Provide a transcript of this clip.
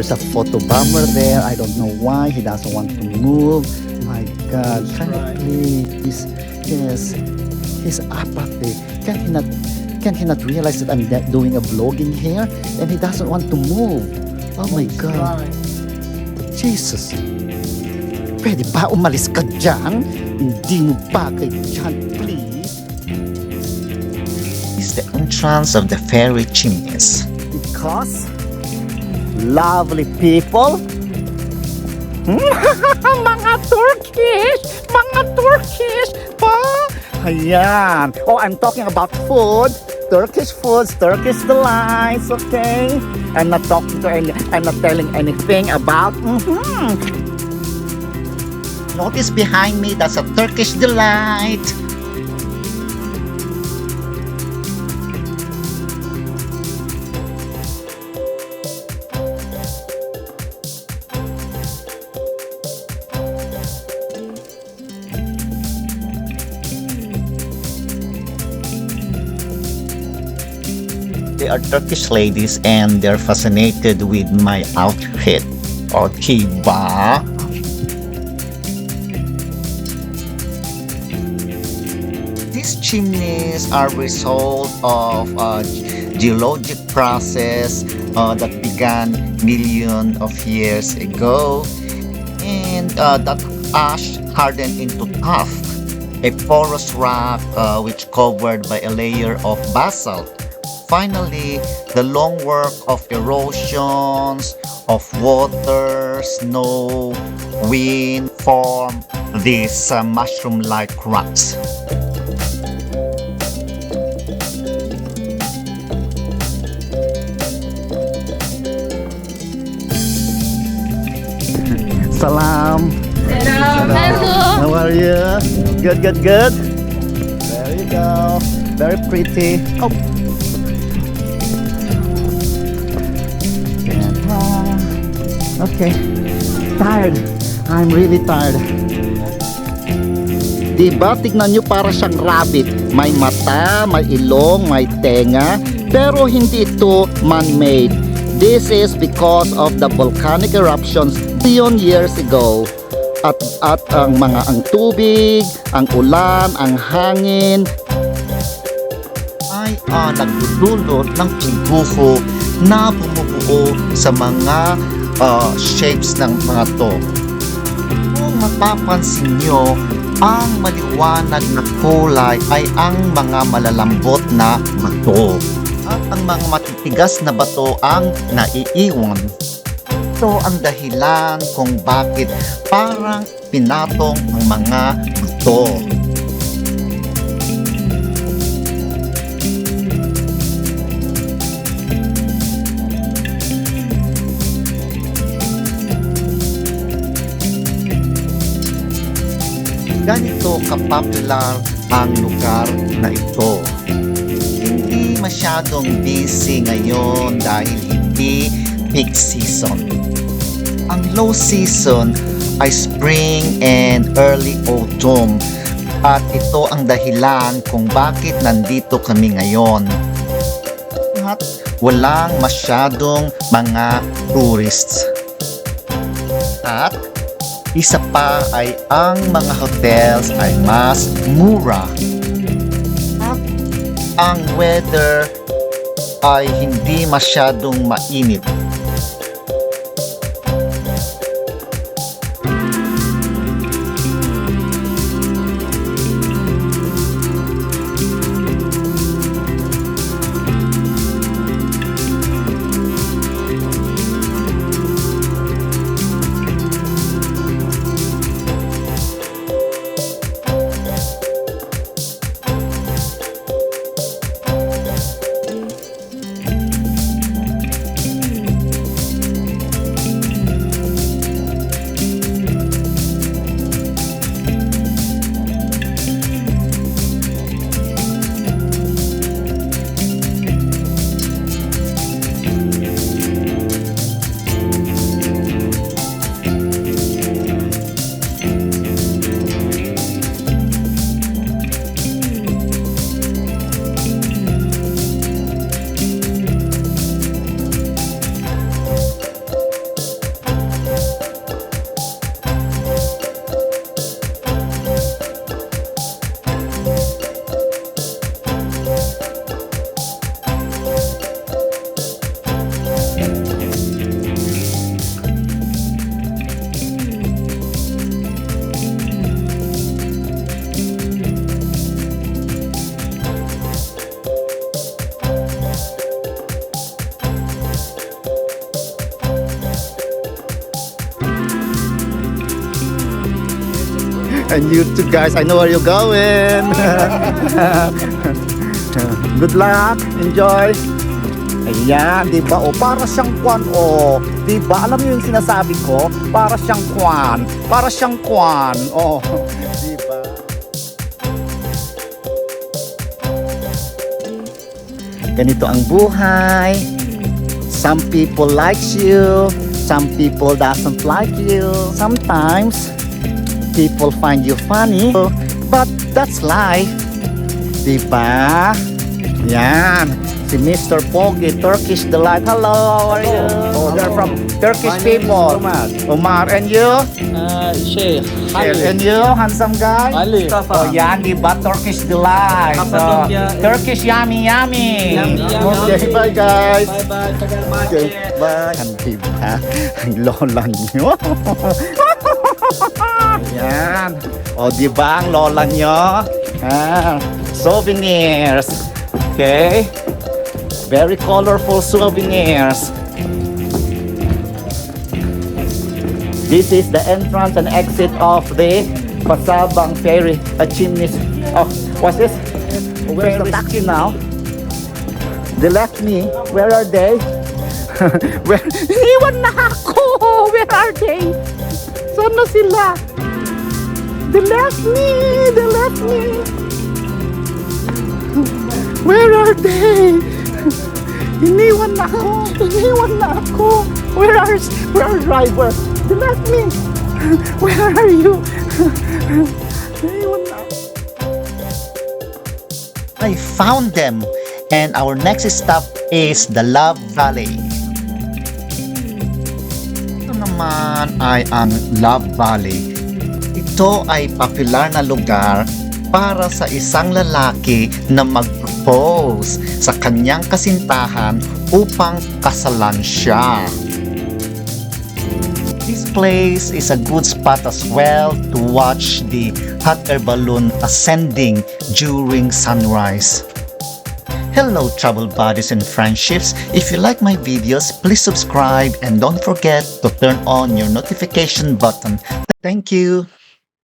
there's a photo bomber there. I don't know why he doesn't want to move. My God, can you please? Yes, his apathy. Can he not realize that I'm doing a vlogging here and he doesn't want to move? Oh my God. Jesus. Pwede ba umalis ka dyan? Hindi mo bagay dyan, please. It's the entrance of the Fairy Chimneys. Because lovely people. Mga Turkish pa. Ayan. Oh, I'm talking about food. Turkish foods, Turkish delights, okay? I'm not telling anything about Notice behind me, that's a Turkish delight. They are Turkish ladies and they're fascinated with my outfit. Okay ba? These chimneys are result of a geologic process that began millions of years ago, and that ash hardened into tuff, a porous rock which covered by a layer of basalt. Finally, the long work of erosions, of water, snow, wind form these mushroom-like rocks. Salam. Hello. How are you? Good. There you go. Very pretty. Oh. Okay. Tired. I'm really tired. Diba? Tignan nyo para siyang rabbit. May mata, may ilong, may tenga. Pero hindi ito man-made. This is because of the volcanic eruptions billion years ago. At ang tubig, ang ulan, ang hangin ay nagdudulot ng pagguho na bumubuo sa mga shapes ng mga to. Kung mapapansin nyo, ang maliwanag na kulay ay ang mga malalambot na bato. At ang mga matitigas na bato ang naiiwan. Ito ang dahilan kung bakit parang pinatong ang mga bato. Ganito kapopular ang lugar na ito. Hindi masyadong busy ngayon dahil hindi peak season. Ang low season ay spring and early autumn at ito ang dahilan kung bakit nandito kami ngayon. At walang masyadong mga tourists. At isa pa ay ang mga hotels ay mas mura. At ang weather ay hindi masyadong mainit. And you too guys, I know where you're going. Good luck, enjoy. Ayan, di ba? O, para siyang kwan, o. Di ba? Alam niyo yung sinasabi ko? Para siyang kwan. Para siyang kwan. O, di ba? Ganito ang buhay. Some people like you. Some people doesn't like you. Sometimes, people find you funny. But that's life. Di ba? Yan. Si Mr. Pogi, Turkish Delight. Hello, how are you? Oh, they're from Turkish people. Umar. And you? Sheikh. And you, handsome guy? Ali. Oh, yan, di ba? Turkish Delight. So, Turkish Yummy Yummy. Okay, bye guys. Bye-bye. Okay, bye. Ang di ba? Ang lola nyo. Yan. O, di ba ang lola nyo? Souvenirs. Okay. Very colorful souvenirs. This is the entrance and exit of the Pasabang Fairy Chimneys. Oh, what's this? Where's the taxi now? They left me. Where are they? Where? Iwan na ako! Where are they? Saan na sila? They left me! They left me! Where are they? Iniwan na ako! Iniwan na ako! Where are driver? They left me! Where are you? Iniwan na ako. I found them, and our next stop is the Love Valley. Ito naman ay ang Love Valley. Ito ay popular na lugar para sa isang lalaki na mag-propose sa kanyang kasintahan upang kasalan siya. This place is a good spot as well to watch the hot air balloon ascending during sunrise. Hello travel buddies and friendships, if you like my videos, please subscribe and don't forget to turn on your notification button. Thank you.